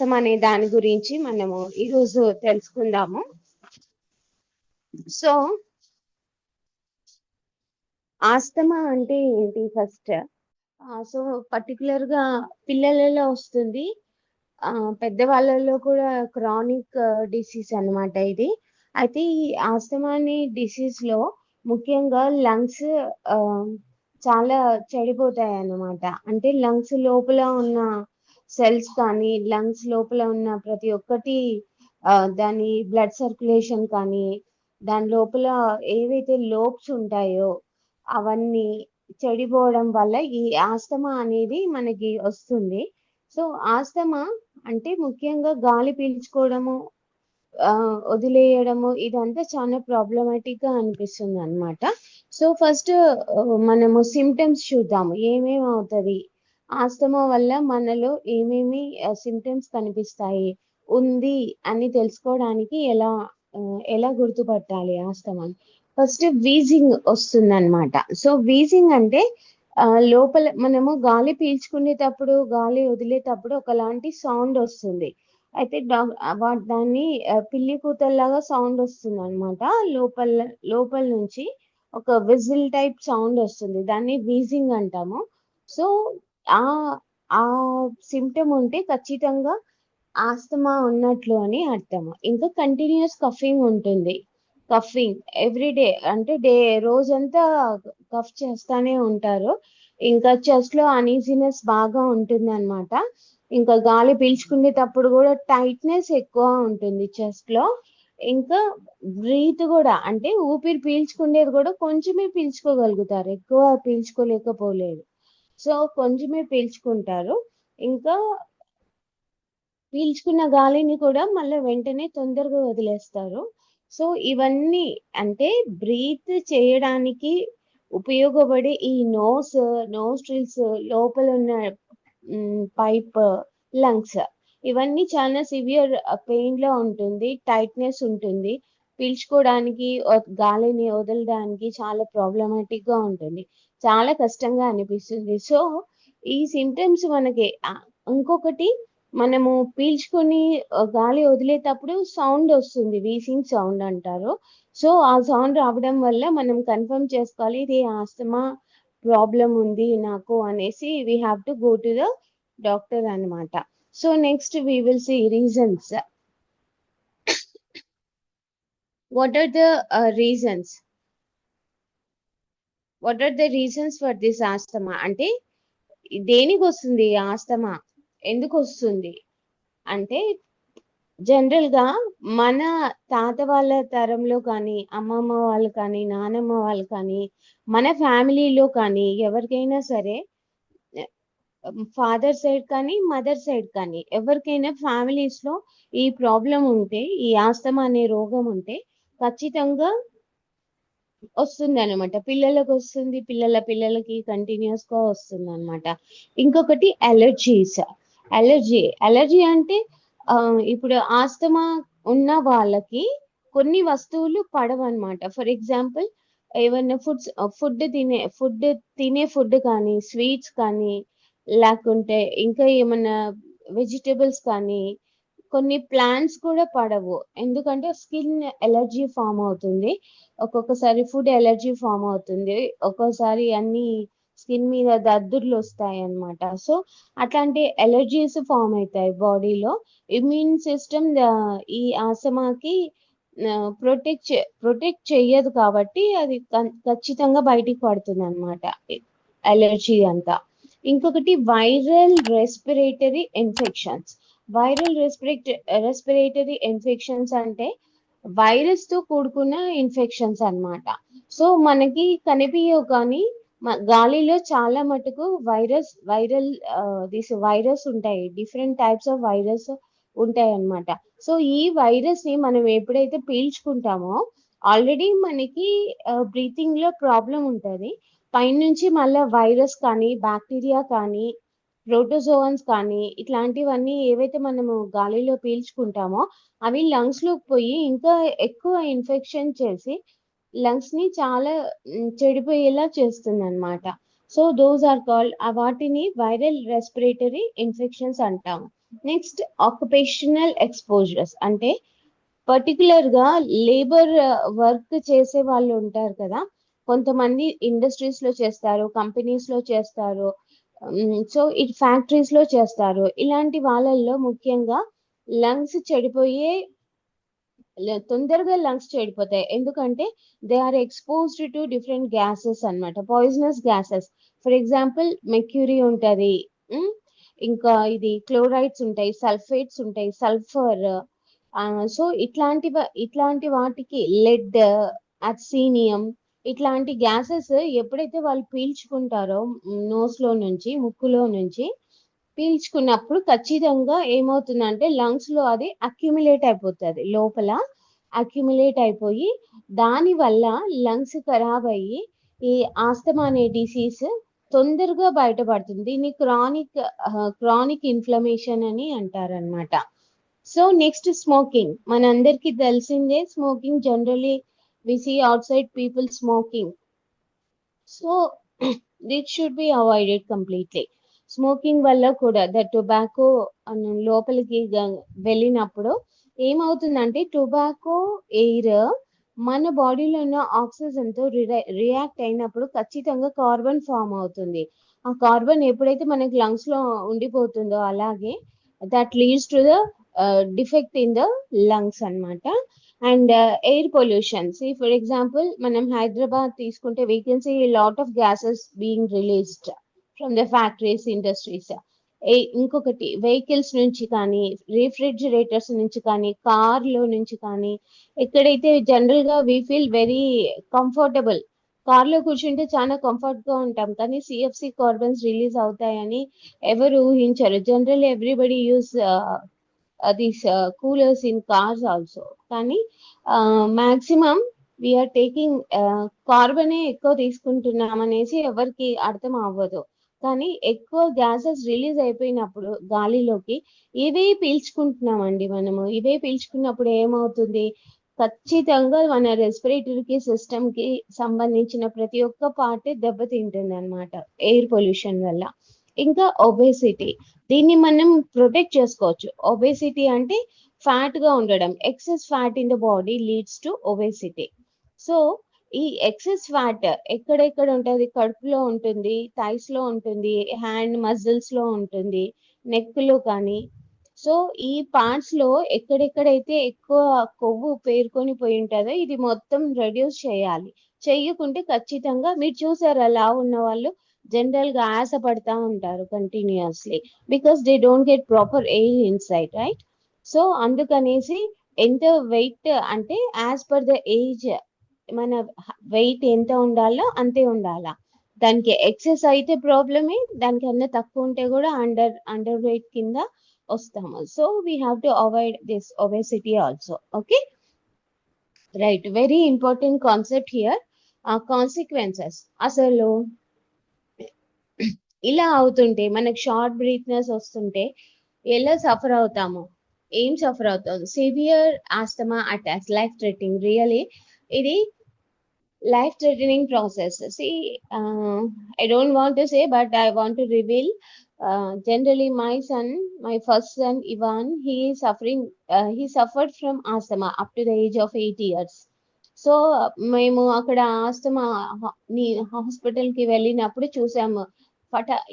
Asthma అనే దాని గురించి మనము ఈరోజు తెలుసుకుందాము. సో ఆస్తమా అంటే ఏంటి ఫస్ట్? సో పర్టికులర్ గా పిల్లలలో వస్తుంది. పెద్దవాళ్ళలో కూడా క్రానిక్ డిసీజ్ అన్నమాట ఇది. అయితే ఈ ఆస్తమా అనే డిసీజ్ లో ముఖ్యంగా లంగ్స్ చాలా చెడిపోతాయి అన్నమాట. అంటే లంగ్స్ లోపల ఉన్న సెల్స్ కానీ లంగ్స్ లోపల ఉన్న ప్రతి ఒక్కటి దాని బ్లడ్ సర్క్యులేషన్ కానీ దాని లోపల ఏవైతే లోబ్స్ ఉంటాయో అవన్నీ చెడిపోవడం వల్ల ఈ ఆస్తమా అనేది మనకి వస్తుంది. సో ఆస్తమా అంటే ముఖ్యంగా గాలి పీల్చుకోవడము, వదిలేయడము ఇదంతా చాలా ప్రాబ్లమాటిక్ గా అనిపిస్తుంది అన్నమాట. సో ఫస్ట్ మనము సిమ్టమ్స్ చూద్దాము. ఏమేమి అవుతుంది ఆస్తమా వల్ల మనలో ఏమేమి సిమ్టమ్స్ కనిపిస్తాయి ఉంది అని తెలుసుకోవడానికి ఎలా గుర్తుపట్టాలి ఆస్తమాని. ఫస్ట్ వీజింగ్ వస్తుంది అనమాట. సో వీజింగ్ అంటే లోపల మనము గాలి పీల్చుకునేటప్పుడు గాలి వదిలేటప్పుడు ఒకలాంటి సౌండ్ వస్తుంది. అయితే దాన్ని పిల్లి కూతల్లాగా సౌండ్ వస్తుంది అనమాట. లోపల నుంచి ఒక విజిల్ టైప్ సౌండ్ వస్తుంది. దాన్ని వీజింగ్ అంటాము. సో ఆ ఆ సిమ్టమ్ ఉంటే ఖచ్చితంగా ఆస్తమా ఉన్నట్లు అని అర్థం. ఇంకా కంటిన్యూస్ కఫింగ్ ఉంటుంది. కఫింగ్ ఎవ్రీడే అంటే రోజంతా కఫ్ చేస్తానే ఉంటారు. ఇంకా చెస్ట్ లో అనీజినెస్ బాగా ఉంటుంది అనమాట. ఇంకా గాలి పీల్చుకునేటప్పుడు కూడా టైట్నెస్ ఎక్కువ ఉంటుంది చెస్ట్ లో. ఇంకా బ్రీత్ కూడా అంటే ఊపిరి పీల్చుకునేది కూడా కొంచెమే పీల్చుకోగలుగుతారు, ఎక్కువ పీల్చుకోలేకపోలేదు. సో కొంచెమే పీల్చుకుంటారు. ఇంకా పీల్చుకున్న గాలిని కూడా మళ్ళీ వెంటనే తొందరగా వదిలేస్తారు. సో ఇవన్నీ అంటే బ్రీత్ చేయడానికి ఉపయోగపడే ఈ నోస్ట్రిల్స్ లోపల ఉన్న పైప్, లంగ్స్ ఇవన్నీ చాలా సివియర్ పెయిన్ లో ఉంటుంది, టైట్నెస్ ఉంటుంది. పీల్చుకోవడానికి గాలిని వదలడానికి చాలా ప్రాబ్లమాటిక్ గా ఉంటుంది, చాలా కష్టంగా అనిపిస్తుంది. సో ఈ సిమ్టమ్స్ మనకి ఇంకొకటి మనము పీల్చుకొని గాలి వదిలేటప్పుడు సౌండ్ వస్తుంది, వీసింగ్ సౌండ్ అంటారు. సో ఆ సౌండ్ రావడం వల్ల మనం కన్ఫర్మ్ చేసుకోవాలి ఇది ఆస్తమా ప్రాబ్లం ఉంది నాకు అనేసి we have to go to the doctor అన్నమాట. So next we will see reasons. What are the reasons for this asthma? అంటే దేనికి వస్తుంది ఆస్తమా, ఎందుకు వస్తుంది అంటే జనరల్ గా మన తాత వాళ్ళ తరంలో కానీ అమ్మమ్మ వాళ్ళు కానీ నానమ్మ వాళ్ళు కానీ మన ఫ్యామిలీలో కానీ ఎవరికైనా సరే, ఫాదర్ సైడ్ కానీ మదర్ సైడ్ కానీ ఎవరికైనా ఫ్యామిలీస్ లో ఈ ప్రాబ్లం ఉంటే, ఈ ఆస్తమా అనే రోగం ఉంటే ఖచ్చితంగా వస్తుంది అనమాట. పిల్లలకు వస్తుంది, పిల్లలకి కంటిన్యూస్ గా వస్తుంది అనమాట. ఇంకొకటి అలర్జీ అంటే ఇప్పుడు ఆస్తమా ఉన్న వాళ్ళకి కొన్ని వస్తువులు పడవన్నమాట. ఫర్ ఎగ్జాంపుల్ ఏమైనా ఫుడ్ కానీ స్వీట్స్ కానీ లేకుంటే ఇంకా ఏమన్నా వెజిటబుల్స్ కానీ కొన్ని ప్లాంట్స్ కూడా పడవు. ఎందుకంటే స్కిన్ ఎలర్జీ ఫామ్ అవుతుంది, ఒక్కొక్కసారి ఫుడ్ ఎలర్జీ ఫామ్ అవుతుంది, ఒక్కోసారి అన్ని స్కిన్ మీద దద్దుర్లు వస్తాయి అన్నమాట. సో అట్లాంటి ఎలర్జీస్ ఫామ్ అవుతాయి బాడీలో. ఇమ్యూన్ సిస్టమ్ ఈ ఆస్తమాకి ప్రొటెక్ట్ చెయ్యదు కాబట్టి అది ఖచ్చితంగా బయటికి పడుతుంది అనమాట అలర్జీ అంతా. ఇంకొకటి వైరల్ రెస్పిరేటరీ ఇన్ఫెక్షన్స్ అంటే వైరస్ తో కూడుకున్న ఇన్ఫెక్షన్స్ అన్నమాట. సో మనకి కనిపించవు కానీ గాలిలో చాలా మటుకు వైరస్ ఉంటాయి, డిఫరెంట్ టైప్స్ ఆఫ్ వైరస్ ఉంటాయి అన్నమాట. సో ఈ వైరస్ ని మనం ఎప్పుడైతే పీల్చుకుంటామో ఆల్రెడీ మనకి బ్రీతింగ్ లో ప్రాబ్లం ఉంటుంది, పైనుంచి మళ్ళీ వైరస్ కానీ బ్యాక్టీరియా కానీ ప్రోటోజోవన్స్ కానీ ఇట్లాంటివన్నీ ఏవైతే మనము గాలిలో పీల్చుకుంటామో అవి లంగ్స్ లోకి పోయి ఇంకా ఎక్కువ ఇన్ఫెక్షన్ చేసి లంగ్స్ ని చాలా చెడిపోయేలా చేస్తుంది అనమాట. సో దోస్ ఆర్ కాల్డ్, వాటిని వైరల్ రెస్పిరేటరీ ఇన్ఫెక్షన్స్ అంటాము. నెక్స్ట్ ఆక్యుపేషనల్ ఎక్స్పోజర్స్ అంటే పర్టికులర్ గా లేబర్ వర్క్ చేసే వాళ్ళు ఉంటారు కదా, కొంతమంది ఇండస్ట్రీస్ లో చేస్తారు, కంపెనీస్ లో చేస్తారు, సో ఇట్ ఫ్యాక్టరీస్ లో చేస్తారు. ఇలాంటి వాళ్ళల్లో ముఖ్యంగా లంగ్స్ చెడిపోయే తొందరగా లంగ్స్ చెడిపోతాయి. ఎందుకంటే they are exposed to different gases అన్నమాట, poisonous gases. For example mercury ఉంటది, ఉమ్, ఇంకా ఇది క్లోరైడ్స్ ఉంటాయి, సల్ఫేట్స్ ఉంటాయి, సల్ఫర్. సో ఇట్లాంటి వాటికి లెడ్, అర్సీనియం, ఇట్లాంటి గ్యాసెస్ ఎప్పుడైతే వాళ్ళు పీల్చుకుంటారో నోస్ లో నుంచి, ముక్కులో నుంచి పీల్చుకున్నప్పుడు ఖచ్చితంగా ఏమవుతుందంటే లంగ్స్ లో అది అక్యుములేట్ అయిపోతుంది, లోపల అక్యుములేట్ అయిపోయి దాని వల్ల లంగ్స్ ఖరాబ్ అయ్యి ఈ ఆస్తమా అనే డిసీజ్ తొందరగా బయటపడుతుంది. దీన్ని క్రానిక్ ఇన్ఫ్లమేషన్ అని అంటారనమాట. So next smoking. మనందరికీ తెలిసిందే, smoking generally we see outside people smoking. So that should be avoided completely. Smoking వల్ల కూడా ద టొబాకో లోపలికి వెళ్ళినప్పుడు ఏమవుతుందంటే టొబాకో ఎయిర్ మన బాడీలో ఉన్న ఆక్సిజన్ తో రియాక్ట్ అయినప్పుడు ఖచ్చితంగా కార్బన్ ఫామ్ అవుతుంది. ఆ కార్బన్ ఎప్పుడైతే మనకి లంగ్స్ లో ఉండిపోతుందో అలాగే that leads to the defect in the lungs అన్నమాట. And air pollution, see for example మనం హైదరాబాద్ తీసుకుంటే we can see lot of gases being released from the factories, industries. ఇంకొకటి వెహికల్స్ నుంచి కానీ, రిఫ్రిజిరేటర్స్ నుంచి కానీ, కార్లో నుంచి కానీ, ఎక్కడైతే జనరల్ గా వీ ఫీల్ వెరీ కంఫర్టబుల్, కార్లో కూర్చుంటే చాలా కంఫర్ట్ గా ఉంటాం, కానీ సిఎఫ్సి కార్బన్స్ రిలీజ్ అవుతాయని ఎవరు ఊహించరు. General everybody use these coolers in cars also, కానీ మాక్సిమం వీఆర్ టేకింగ్ కార్బనే ఎక్కువ తీసుకుంటున్నాం అనేసి ఎవరికి అర్థం అవ్వదు. కానీ ఎక్కువ గ్యాసెస్ రిలీజ్ అయిపోయినప్పుడు గాలిలోకి ఇవే పీల్చుకుంటున్నామండి మనము. ఇవే పీల్చుకున్నప్పుడు ఏమవుతుంది, ఖచ్చితంగా మన రెస్పిరేటరీ సిస్టమ్ కి సంబంధించిన ప్రతి ఒక్క పార్ట్ దెబ్బతింటుంది అనమాట ఎయిర్ పొల్యూషన్ వల్ల. ఇంకా ఒబేసిటీ, దీన్ని మనం ప్రొటెక్ట్ చేసుకోవచ్చు. ఒబేసిటీ అంటే ఫ్యాట్ గా ఉండడం, excess fat in the body leads to obesity. So ఈ ఎక్సెస్ ఫ్యాట్ ఎక్కడెక్కడ ఉంటుంది, కడుపులో ఉంటుంది, థైస్ లో ఉంటుంది, హ్యాండ్ మజిల్స్ లో ఉంటుంది, నెక్ లో కానీ. సో ఈ పార్ట్స్ లో ఎక్కడెక్కడైతే ఎక్కువ కొవ్వు పేరుకొని పోయి ఉంటుందో ఇది మొత్తం రెడ్యూస్ చేయాలి. చెయ్యకుంటే ఖచ్చితంగా మీరు చూసారా, లా ఉన్న వాళ్ళు జనరల్ గా ఆశ పడతా ఉంటారు continuously, because they don't get proper air inside, right? So అందుకనేసి ఎంత వెయిట్ అంటే యాజ్ పర్ ద ఏజ్ మన వెయిట్ ఎంత ఉండాలో అంతే ఉండాలా. దానికి ఎక్సెస్ అయితే ప్రాబ్లమే, దానికన్నా తక్కువ ఉంటే కూడా అండర్ వెయిట్ కింద వస్తాము. So we have to avoid this obesity also. Okay, right, very important concept here. Consequences. అసలు ఇలా అవుతుంటే మనకు షార్ట్ బ్రీత్నెస్ వస్తుంటే ఎలా సఫర్ అవుతాము, ఏం సఫర్ అవుతాం? Severe asthma attacks, life threatening, really ఇది life threatening process. See, I don't want to say, but I want to reveal. Generally my first son Ivan, he suffered from asthma up to the age of 8 years. So మేము అక్కడ asthma hospital కి వెళ్ళినప్పుడు చూసాము,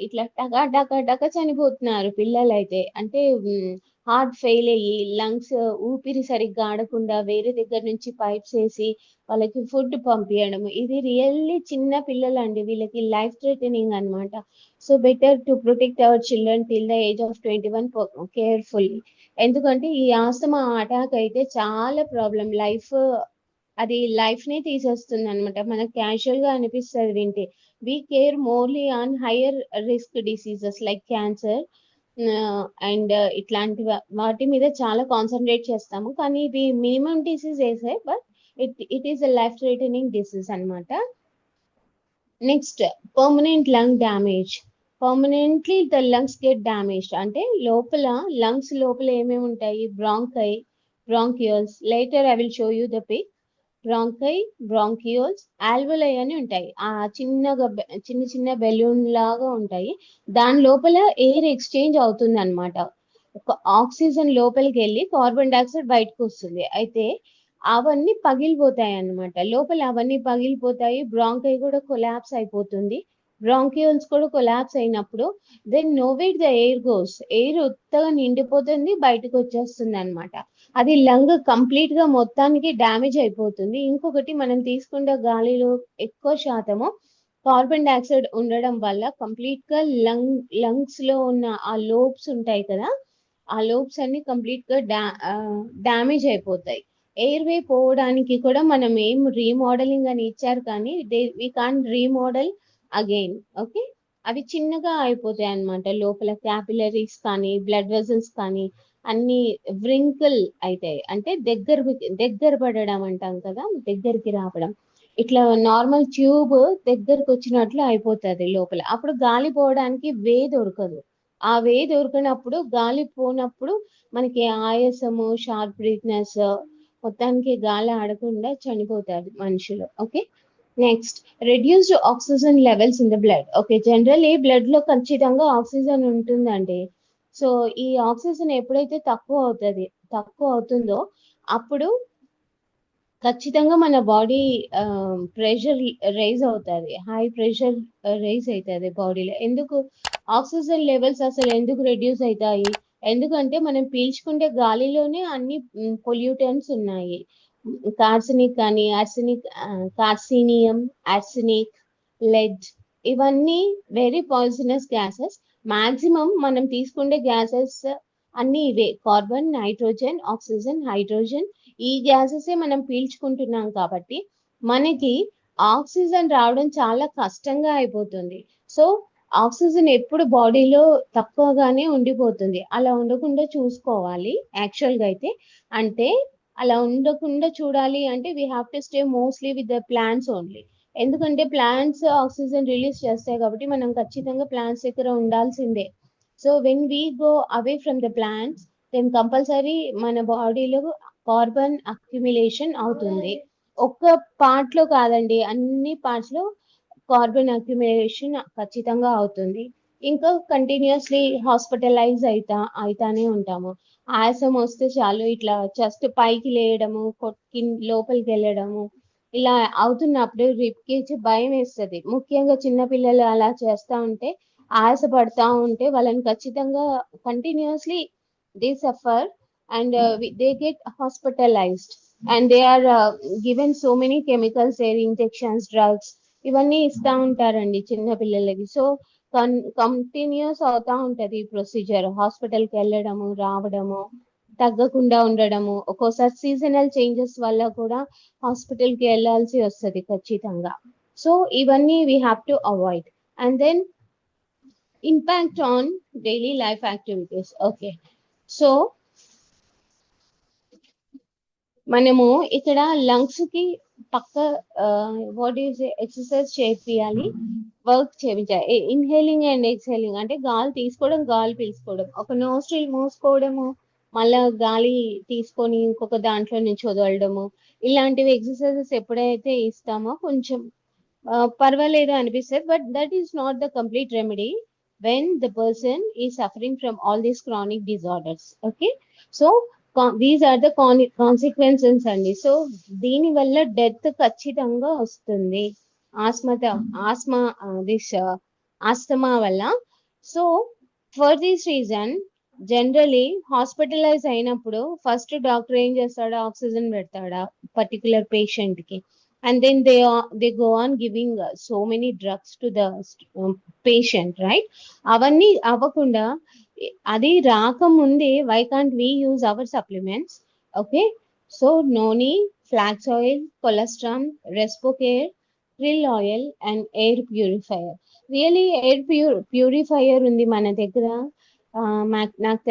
ఇట్లా టకా టకా టకా చనిపోతున్నారు పిల్లలు అయితే. అంటే హార్ట్ ఫెయిల్ అయ్యి లంగ్స్ ఊపిరి సరిగ్గా ఆడకుండా వేరే దగ్గర నుంచి పైప్స్ వేసి వాళ్ళకి ఫుడ్ పంపించడం. ఇది రియల్లీ చిన్న పిల్లలండి, వీళ్ళకి లైఫ్ థ్రెటనింగ్ అనమాట. So better to protect our children till the age of 21 carefully. ఎందుకంటే ఈ ఆస్తమా అటాక్ అయితే చాలా ప్రాబ్లం, అది లైఫ్ నే తీసేస్తుంది అనమాట. మనకు క్యాజువల్ గా అనిపిస్తుంది వింటే. We care morely on higher risk diseases like cancer and ఇట్లాంటి వాటి మీద చాలా కాన్సన్ట్రేట్ చేస్తాము, కానీ ఇవి మినిమం డిసీజ్ వేసే, but it is a life threatening disease అనమాట. Next, permanent lung damage. Permanently the lungs get damaged అంటే లోపల లంగ్స్ లోపల ఏమేమి ఉంటాయి, bronchioles, later I will show you the pic. Bronchioles, alveoli అని ఉంటాయి, ఆ చిన్న చిన్న బెలూన్ లాగా ఉంటాయి, దాని లోపల ఎయిర్ ఎక్స్చేంజ్ అవుతుంది అనమాట. ఆక్సిజన్ లోపలికి వెళ్ళి కార్బన్ డైఆక్సైడ్ బయటకు వస్తుంది. అయితే అవన్నీ పగిలిపోతాయి అన్నమాట. లోపల అవన్నీ పగిలిపోతాయి. బ్రాంకై కూడా కొలాప్స్ అయిపోతుంది. బ్రాంకియోల్స్ కూడా కొలాప్స్ అయినప్పుడు then nowhere the air goes, air ఉత్తగా నిండిపోతుంది, బయటకు వచ్చేస్తుంది అనమాట. అది లంగ్ కంప్లీట్ గా మొత్తానికి డ్యామేజ్ అయిపోతుంది. ఇంకొకటి మనం తీసుకునే గాలిలో ఎక్కువ శాతము కార్బన్ డైఆక్సైడ్ ఉండడం వల్ల కంప్లీట్ గా లంగ్స్ లో ఉన్న ఆ లోబ్స్ ఉంటాయి కదా, ఆ లోబ్స్ అన్ని కంప్లీట్ గా డ్యామేజ్ అయిపోతాయి. ఎయిర్ వే పోవడానికి కూడా మనం ఏం రీమోడలింగ్ అని ఇచ్చారు కానీ వి కాన్ రీమోడల్ అగైన్. ఓకే, అవి చిన్నగా అయిపోతాయి అన్నమాట. లోపల క్యాపిలరీస్ కానీ బ్లడ్ వెజల్స్ కానీ అన్ని వ్రింకిల్ అవుతాయి. అంటే దగ్గర పడడం అంటాం కదా, దగ్గరికి రావడం. ఇట్లా నార్మల్ ట్యూబ్ దగ్గరకు వచ్చినట్లు అయిపోతుంది లోపల. అప్పుడు గాలి పోవడానికి వే దొరకదు. ఆ వే దొరికినప్పుడు గాలి పోనప్పుడు మనకి ఆయాసము, షార్ప్ బ్రీత్నెస్, మొత్తానికి గాలి ఆడకుండా చనిపోతారు మనుషులు. Okay, next reduced oxygen levels in the blood. Okay, generally blood లో ఖచ్చితంగా ఆక్సిజన్ ఉంటుందండి. సో ఈ ఆక్సిజన్ ఎప్పుడైతే తక్కువ అవుతుందో అప్పుడు ఖచ్చితంగా మన బాడీ ప్రెషర్ రైజ్ అవుతుంది, హై ప్రెషర్ రైజ్ అవుతుంది బాడీలో. ఎందుకు ఆక్సిజన్ లెవెల్స్ అసలు ఎందుకు రెడ్యూస్ అవుతాయి? ఎందుకంటే మనం పీల్చుకుంటే గాలిలోనే అన్ని పొల్యూటెంట్స్ ఉన్నాయి. కార్సినిక్ కానీ కార్సినియం, ఆర్సినిక్, లెడ్, ఇవన్నీ వెరీ పాయిజనస్ గ్యాసెస్. మాక్సిమం మనం తీసుకునే గ్యాసెస్ అన్ని ఇవే: కార్బన్, నైట్రోజన్, ఆక్సిజన్, హైడ్రోజన్. ఈ గ్యాసెస్ మనం పీల్చుకుంటున్నాం కాబట్టి మనకి ఆక్సిజన్ రావడం చాలా కష్టంగా అయిపోతుంది. సో ఆక్సిజన్ ఎప్పుడు బాడీలో తక్కువగానే ఉండిపోతుంది. అలా ఉండకుండా చూసుకోవాలి యాక్చువల్గా అయితే. అంటే అలా ఉండకుండా చూడాలి అంటే we have to stay mostly with the plants only. ఎందుకంటే ప్లాంట్స్ ఆక్సిజన్ రిలీజ్ చేస్తాయి కాబట్టి మనం ఖచ్చితంగా ప్లాంట్స్ దగ్గర ఉండాల్సిందే. So when we go away from the plants then compulsory మన బాడీలో కార్బన్ అక్యుమిలేషన్ అవుతుంది. ఒక్క పార్ట్ లో కాదండి, అన్ని పార్ట్స్ లో కార్బన్ అక్యుమిలేషన్ ఖచ్చితంగా అవుతుంది. ఇంకా కంటిన్యూస్లీ హాస్పిటలైజ్ అయితానే ఉంటాము. ఆయాసం వస్తే చాలు ఇట్లా చెస్ట్ పైకి లేయడము, లోపలికి వెళ్ళడము, ఇలా అవుతున్నప్పుడు రిప్కేజ్ భయం వేస్తుంది. ముఖ్యంగా చిన్నపిల్లలు అలా చేస్తూ ఉంటే, ఆయాస పడతా ఉంటే వాళ్ళని ఖచ్చితంగా continuously they suffer and they get hospitalized and they are given so many chemicals there, injections, drugs, ఇవన్నీ ఇస్తా ఉంటారండి చిన్న పిల్లలకి. సో కంటిన్యూస్ అవుతా ఉంటది ఈ ప్రొసీజర్. హాస్పిటల్కి వెళ్ళడము, రావడము, తగ్గకుండా ఉండడము. ఒక్కోసారి సీజనల్ చేంజెస్ వల్ల కూడా హాస్పిటల్కి వెళ్ళాల్సి వస్తుంది ఖచ్చితంగా. సో ఇవన్నీ we have to avoid. And then impact on daily life activities. Okay, so మనము ఇక్కడ లంగ్స్ కి పక్క వాట్ ఈస్ ఎక్సర్సైజ్ చేయాలి, వర్క్ చేయించాలి. ఇన్హేలింగ్ అండ్ ఎక్స్హేలింగ్ అంటే గాలి తీసుకోవడం, గాలి పీల్చుకోవడం. ఒక నోస్ట్రిల్ మూసుకోవడము, మళ్ళా గాలి తీసుకొని ఇంకొక దాంట్లో నుంచి వదలడము, ఇలాంటివి ఎక్సర్సైజెస్ ఎప్పుడైతే ఇస్తామో కొంచెం పర్వాలేదు అనిపిస్తుంది. But that is not the complete remedy when the person is suffering from all these chronic disorders. Okay, so these are the consequences అండి. సో దీని వల్ల డెత్ ఖచ్చితంగా వస్తుంది ఆస్తమా వల్ల. So for this reason generally hospitalize అయినప్పుడు first doctor ఏం చేస్తాడా, oxygen పెడతాడా పర్టికులర్ పేషెంట్ కి, and then they go on giving so many drugs to the patient, right? అవన్నీ అవ్వకుండా అది రాకముందే why can't we use our supplements? Okay, so noni, flax oil, Cholestram, Respocare, krill oil and air purifier. Really air purifier ఉంది మన దగ్గర. నాకు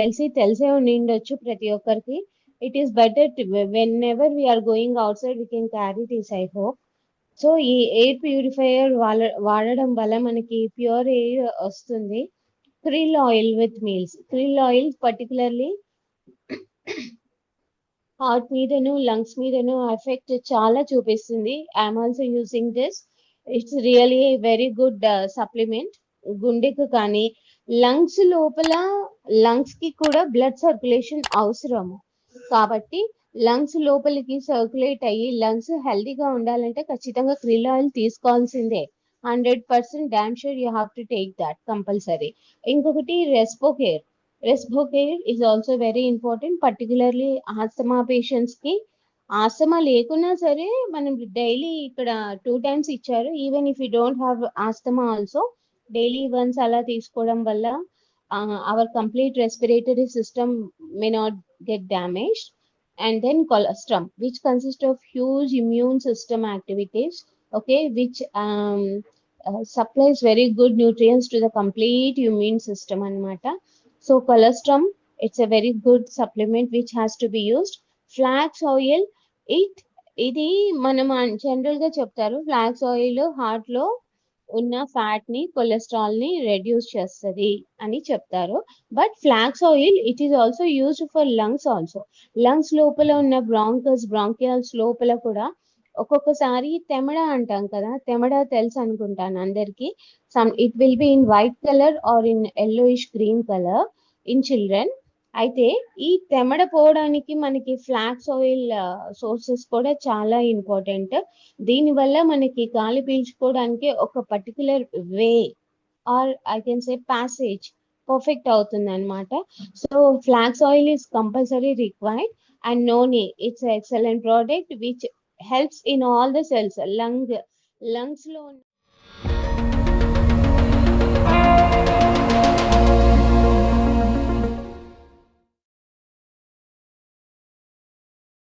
తెలిసే ఉండిండొచ్చు ప్రతి ఒక్కరికి. It is better whenever we are going outside we can carry this, I hope. So ఈ air purifier వాడడం వల్ల మనకి ప్యూర్ ఎయిర్ వస్తుంది. krill oil with meals. krill oil particularly heart మీదను, లంగ్స్ మీదను ఎఫెక్ట్ చాలా చూపిస్తుంది. I'm also using this. It's really very good supplement. గుండెకు కానీ లంగ్స్ లోపల లంగ్స్ కి కూడా బ్లడ్ సర్క్యులేషన్ అవసరము. కాబట్టి లంగ్స్ లోపలికి సర్క్యులేట్ అయ్యి లంగ్స్ హెల్తీగా ఉండాలంటే ఖచ్చితంగా krill ఆయిల్ తీసుకోవాల్సిందే. 100% damn sure you have to take that compulsory. ఇంకొకటి Respocare. Respocare is also very important, particularly asthma patients కి. ఆస్తమా లేకున్నా సరే మనం డైలీ ఇక్కడ 2 టైమ్స్ ఇచ్చారు. Even if you don't have asthma also daily once అలా తీసుకోవడం వల్ల our complete respiratory system may not get damaged. And then colostrum, which consists of huge immune system activities, okay, which supplies very good nutrients to the complete immune system anamata. So colostrum, it's a very good supplement which has to be used. Flax oil, ఇది మనం general గా చెప్తారు flax oil heart లో ఉన్న fat ని cholesterol ని reduce చేస్తుంది అని చెప్తారు. But flax oil it is also used for lungs also. Lungs లోపల ఉన్న బ్రాంకియల్స్ లోపల కూడా ఒక్కొక్కసారి తెమడ అంటాం కదా, తెమడ తెలుసు అనుకుంటాను అందరికి. It will be in white colour or in yellowish green colour in children. అయితే ఈ తెమడ పోవడానికి మనకి ఫ్లాక్స్ ఆయిల్ సోర్సెస్ కూడా చాలా ఇంపార్టెంట్. దీనివల్ల మనకి గాలి పీల్చుకోవడానికి ఒక particular way or I can say passage perfect అవుతుంది అనమాట. So flax oil is compulsory required. And noni, it's excellent product which helps in all the cells. Lungs లో